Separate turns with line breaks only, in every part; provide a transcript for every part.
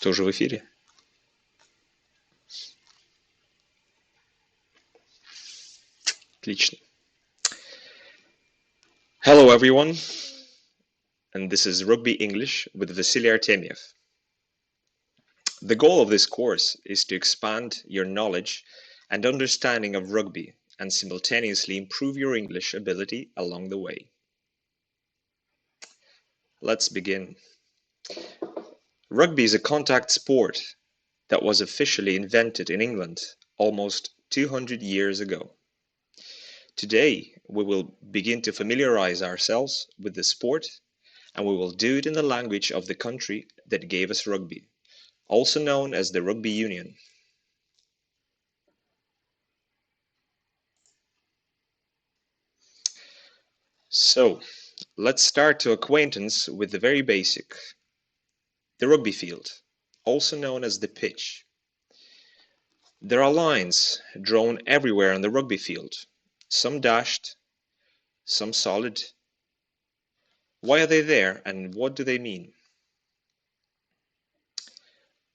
Тоже в эфире? Отлично. Hello everyone, and this is Rugby English with Vasily Artemyev. The goal of this course is to expand your knowledge and understanding of rugby and simultaneously improve your English ability along the way. Let's begin. Rugby is a contact sport that was officially invented in England almost 200 years ago. Today, we will begin to familiarize ourselves with the sport, and we will do it in the language of the country that gave us rugby, also known as the Rugby Union. So, let's start to acquaintance with the very basic. The rugby field, also known as the pitch. There are lines drawn everywhere on the rugby field, some dashed, some solid. Why are they there and what do they mean?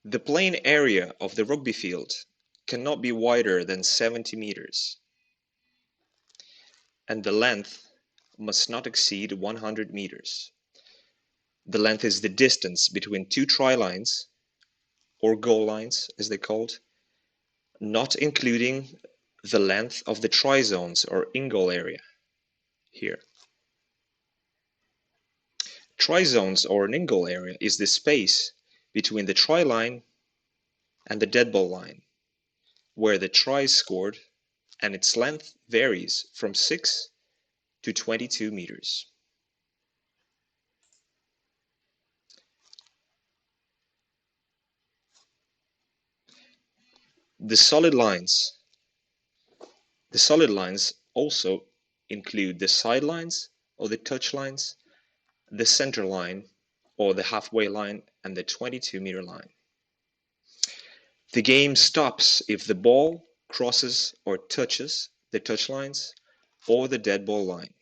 The playing area of the rugby field cannot be wider than 70 meters, and the length must not exceed 100 meters. The length is the distance between two try lines, or goal lines as they're called, not including the length of the try zones or in-goal area here. Try zones or an in-goal area is the space between the try line and the dead ball line, where the try is scored, and its length varies from 6 to 22 meters. The solid lines also include the sidelines or the touch lines, the center line or the halfway line, and the 22-meter line. The game stops if the ball crosses or touches the touch lines or the dead ball line.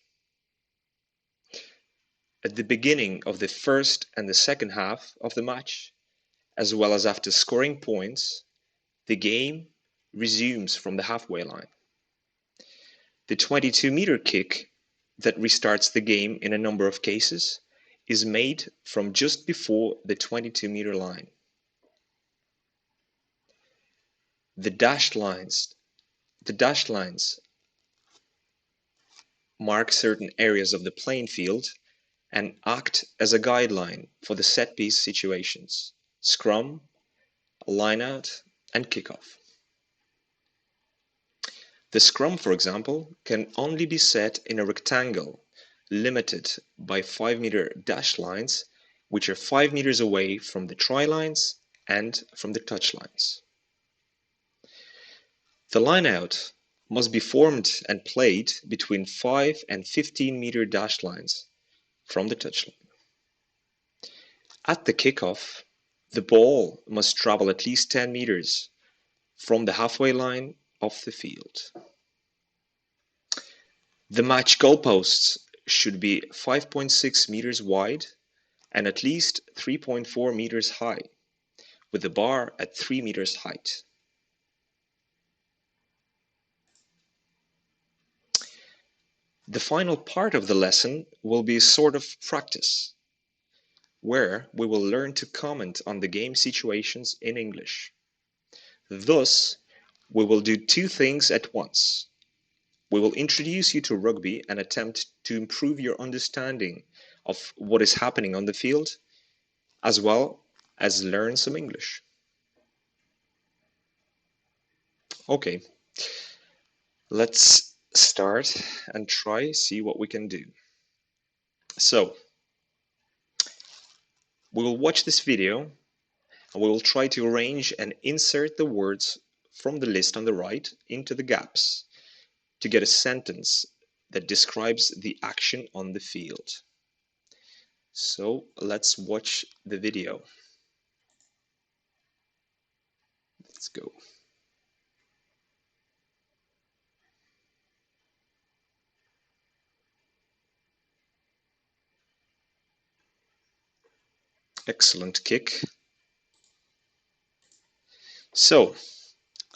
At the beginning of the first and the second half of the match, as well as after scoring points, the game resumes from the halfway line. The 22-meter kick that restarts the game in a number of cases is made from just before the 22-meter line. The dashed lines mark certain areas of the playing field and act as a guideline for the set-piece situations, scrum, line-out, and kickoff. The scrum, for example, can only be set in a rectangle limited by 5-meter dashed lines, which are 5 meters away from the try lines and from the touch lines. The line-out must be formed and played between 5 and 15-meter dashed lines from the touch line. At the kickoff, the ball must travel at least 10 meters from the halfway line of the field. The match goalposts should be 5.6 meters wide and at least 3.4 meters high, with the bar at 3 meters height. The final part of the lesson will be a sort of practice, where we will learn to comment on the game situations in English. Thus, we will do two things at once. We will introduce you to rugby and attempt to improve your understanding of what is happening on the field, as well as learn some English. Okay, let's start and see what we can do. So, we will watch this video and we will try to arrange and insert the words from the list on the right into the gaps to get a sentence that describes the action on the field. So let's watch the video. Let's go. Excellent kick. So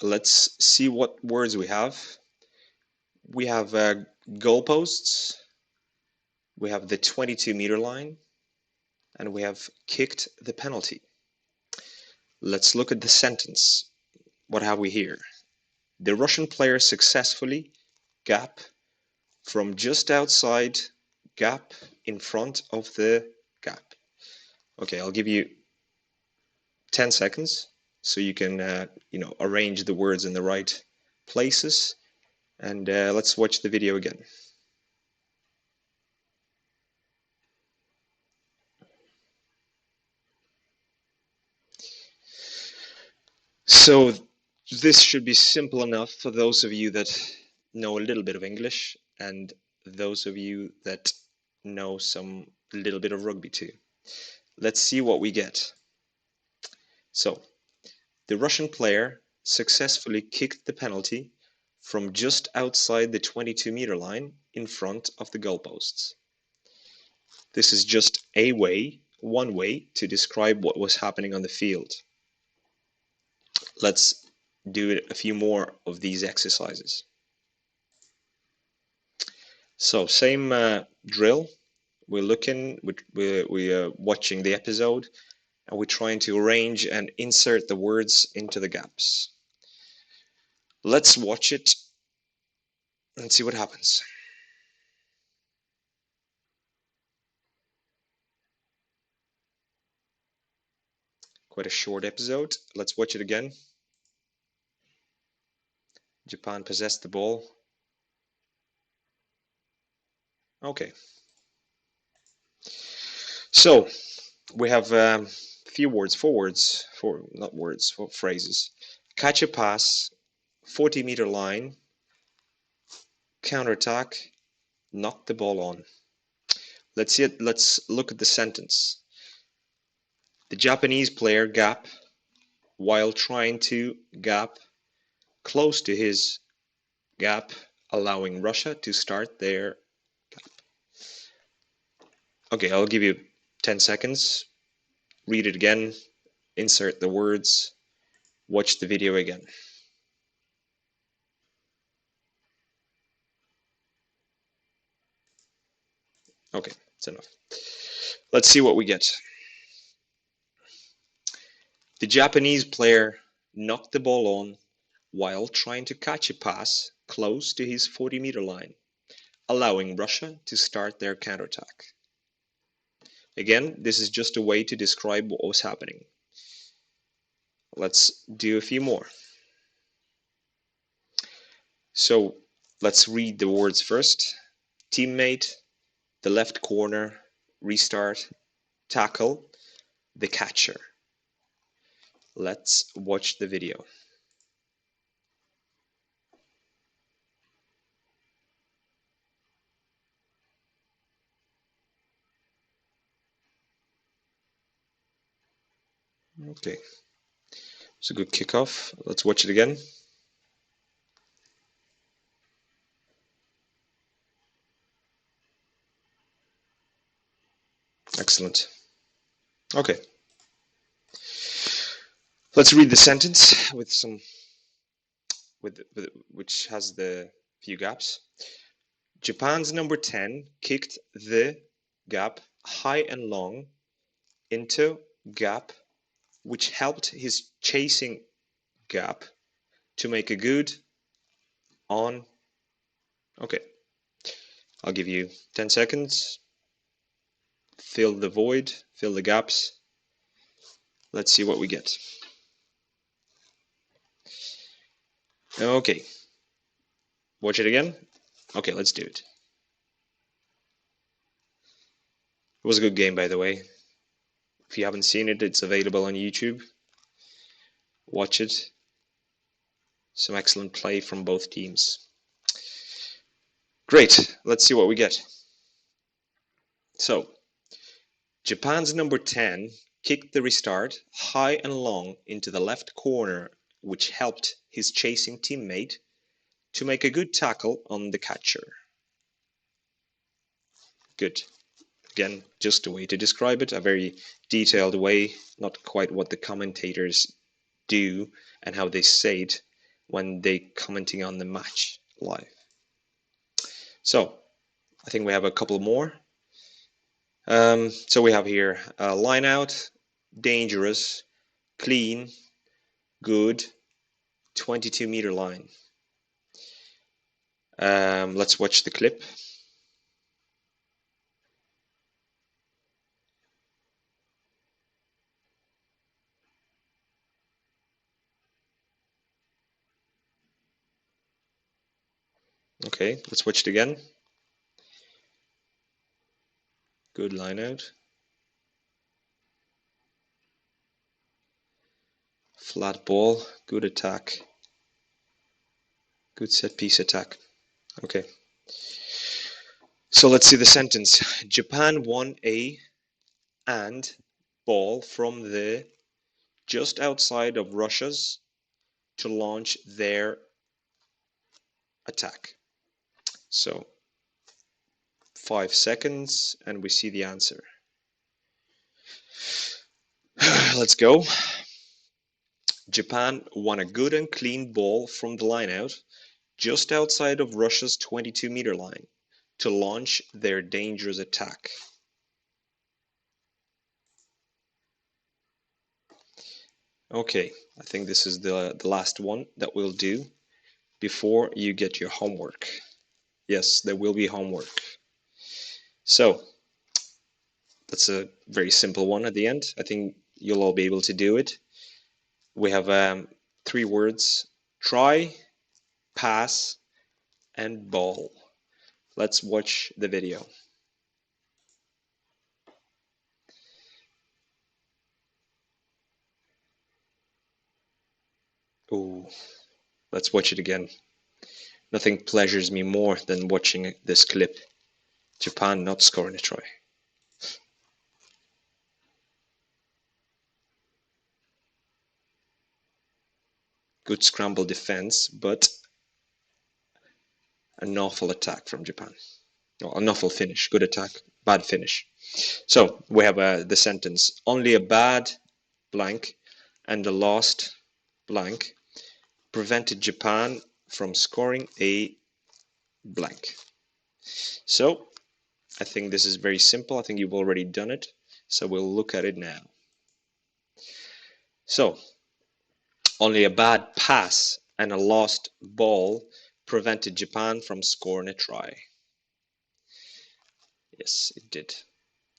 let's see what words we have. We have goalposts, we have the 22-meter line, and we have kicked the penalty. Let's look at the sentence. What have we here? The Russian player successfully gap from just outside gap in front of the gap. Okay, I'll give you 10 seconds so you can arrange the words in the right places, and let's watch the video again. So this should be simple enough for those of you that know a little bit of English and those of you that know some little bit of rugby too. Let's see what we get. So the Russian player successfully kicked the penalty from just outside the 22-meter line in front of the goalposts. This is just one way to describe what was happening on the field. Let's do a few more of these exercises. So same drill. We're watching the episode, and we're trying to arrange and insert the words into the gaps. Let's watch it and see what happens. Quite a short episode. Let's watch it again. Japan possessed the ball. Okay. So we have a few words, four phrases. Catch a pass, 40-meter line, counterattack, knock the ball on. Let's see it. Let's look at the sentence. The Japanese player gap while trying to gap close to his gap, allowing Russia to start their gap. Okay, I'll give you 10 seconds. Read it again, insert the words, watch the video again. Okay, that's enough. Let's see what we get. The Japanese player knocked the ball on while trying to catch a pass close to his 40-meter line, allowing Russia to start their counterattack. Again, this is just a way to describe what was happening. Let's do a few more. So let's read the words first. Teammate, the left corner, restart, tackle, the catcher. Let's watch the video. Okay, it's a good kickoff. Let's watch it again. Excellent. Okay. Let's read the sentence which has the few gaps. Japan's number 10 kicked the gap high and long into gap, which helped his chasing gap to make a good on. Okay, I'll give you 10 seconds. Fill the void, fill the gaps. Let's see what we get. Okay, watch it again. Okay, let's do it. It was a good game, by the way. If you haven't seen it, it's available on YouTube. Watch it. Some excellent play from both teams. Great, let's see what we get. So, Japan's number 10 kicked the restart high and long into the left corner, which helped his chasing teammate to make a good tackle on the catcher. Good. Again, just a way to describe it, a very detailed way, not quite what the commentators do and how they say it when they commenting on the match live. So I think we have a couple more. So we have here line out, dangerous, clean, good, 22-meter line. Let's watch the clip. Okay, let's watch it again. Good line out. Flat ball, good attack. Good set piece attack. Okay. So let's see the sentence. Japan won a and ball from the just outside of Russia's to launch their attack. So 5 seconds and we see the answer. Let's go. Japan won a good and clean ball from the lineout just outside of Russia's 22-meter line to launch their dangerous attack. Okay, I think this is the last one that we'll do before you get your homework. Yes, there will be homework. So, that's a very simple one at the end. I think you'll all be able to do it. We have 3 words: try, pass, and ball. Let's watch the video. Ooh, let's watch it again. Nothing pleasures me more than watching this clip. Japan not scoring a try. Good scramble defense, but an awful attack from Japan. No, an awful finish. Good attack, bad finish. So we have the sentence: only a bad blank and a lost blank prevented Japan from scoring a blank. So I think this is very simple. I think you've already done it. So we'll look at it now. So only a bad pass and a lost ball prevented Japan from scoring a try. Yes, it did.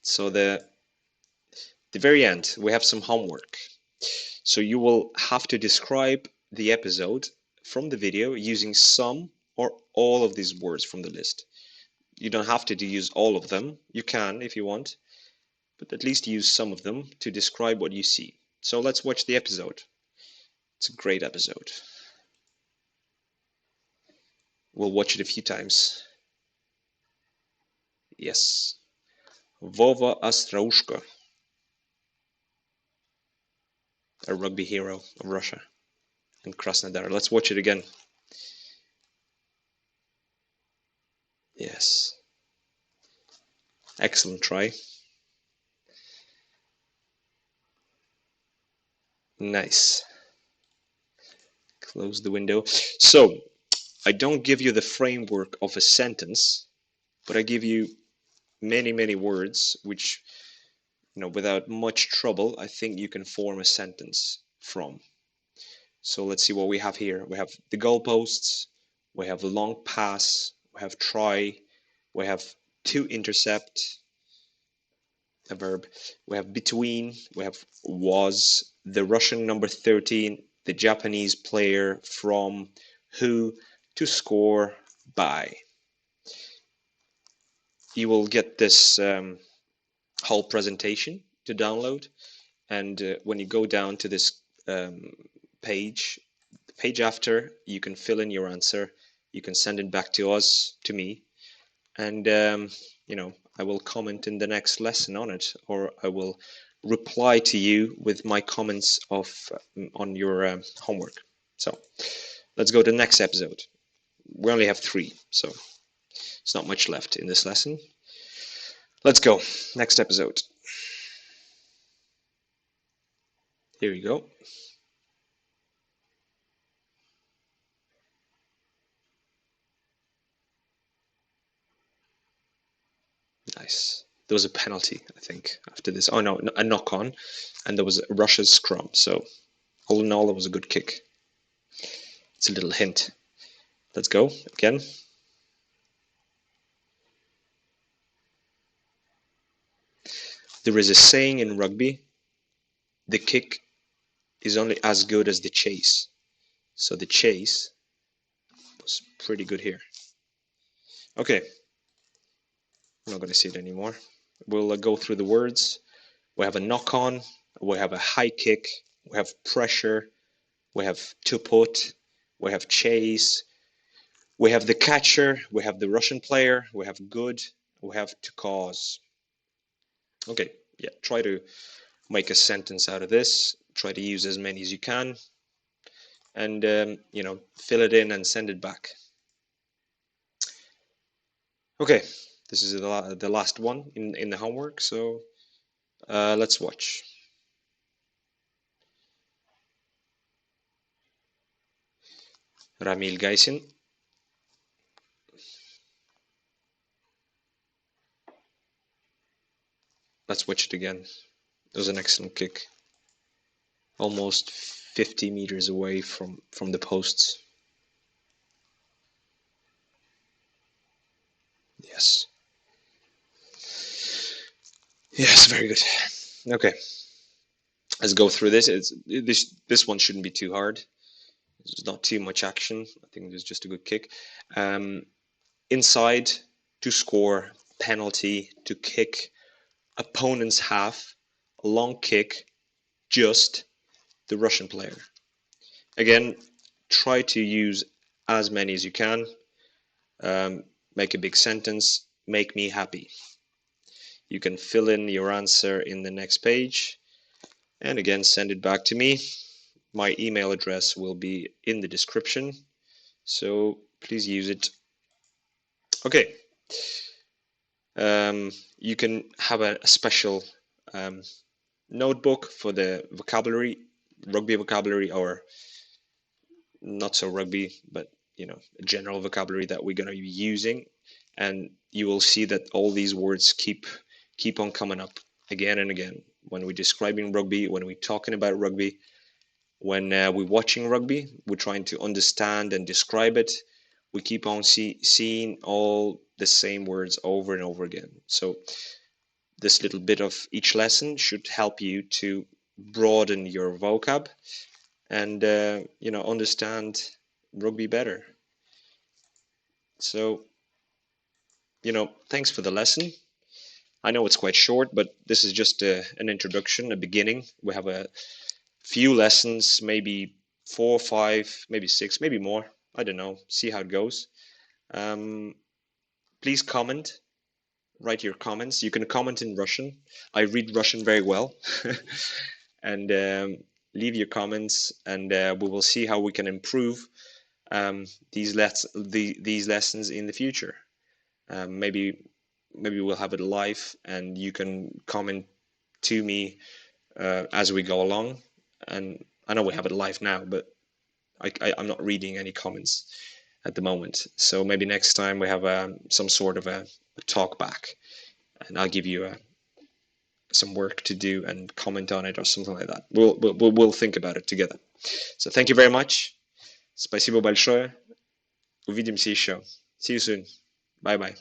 So the very end, we have some homework. So you will have to describe the episode from the video using some or all of these words from the list. You don't have to use all of them. You can if you want, but at least use some of them to describe what you see. So let's watch the episode. It's a great episode. We'll watch it a few times. Yes. Vova Astraushka, a rugby hero of Russia, and Krasnodar. Let's watch it again. Yes. Excellent try. Nice. Close the window. So, I don't give you the framework of a sentence, but I give you many, many words which, without much trouble, I think you can form a sentence from. So let's see what we have here. We have the goalposts, we have long pass, we have try, we have to intercept, a verb, we have between, we have was, the Russian number 13, the Japanese player from, who, to score, by. You will get this whole presentation to download, and when you go down to this page, the page after, you can fill in your answer, you can send it back to us, to me, and I will comment in the next lesson on it, or I will reply to you with my comments on your homework. So let's go to the next episode. We only have 3, so it's not much left in this lesson. Let's go. Next episode. Here we go. nice. There was a penalty, I think, after this. Oh no, a knock on, and there was Russia's scrum. So all in all, it was a good kick. It's a little hint. Let's go again. There is a saying in rugby, the kick is only as good as the chase. So the chase was pretty good here. Okay, I'm not going to see it anymore. We'll go through the words. We have a knock on, we have a high kick, we have pressure, we have to put, we have chase, we have the catcher, we have the Russian player, we have good, we have to cause. Okay, yeah, try to make a sentence out of this. Try to use as many as you can, and fill it in and send it back. Okay, this is the last one in the homework, so let's watch. Ramil Gaisin. Let's watch it again. It was an excellent kick. Almost 50 meters away from the posts. Yes. Yes, very good. Okay. Let's go through this. This one shouldn't be too hard. There's not too much action. I think there's just a good kick. Inside, to score, penalty, to kick, opponent's half, a long kick, just the Russian player. Again, try to use as many as you can. Make a big sentence, make me happy. You can fill in your answer in the next page, and again, send it back to me. My email address will be in the description, so please use it. Okay. You can have a special notebook for the vocabulary, rugby vocabulary, or not so rugby, but general vocabulary that we're going to be using, and you will see that all these words keep on coming up again and again when we're describing rugby, when we're talking about rugby, when we're watching rugby, we're trying to understand and describe it. We keep on seeing all the same words over and over again. So this little bit of each lesson should help you to broaden your vocab and understand rugby better. So thanks for the lesson. I know it's quite short, but this is just an introduction, a beginning. We have a few lessons, maybe 4, 5, maybe 6, maybe more. I don't know. See how it goes. Please comment. Write your comments. You can comment in Russian. I read Russian very well. And leave your comments, and we will see how we can improve these lessons in the future. Maybe we'll have it live, and you can comment to me as we go along. And I know we have it live now, but I'm not reading any comments at the moment. So maybe next time we have some sort of a talk back, and I'll give you some work to do and comment on it or something like that. We'll think about it together. So thank you very much. Спасибо большое. Увидимся еще. See you soon. Bye bye.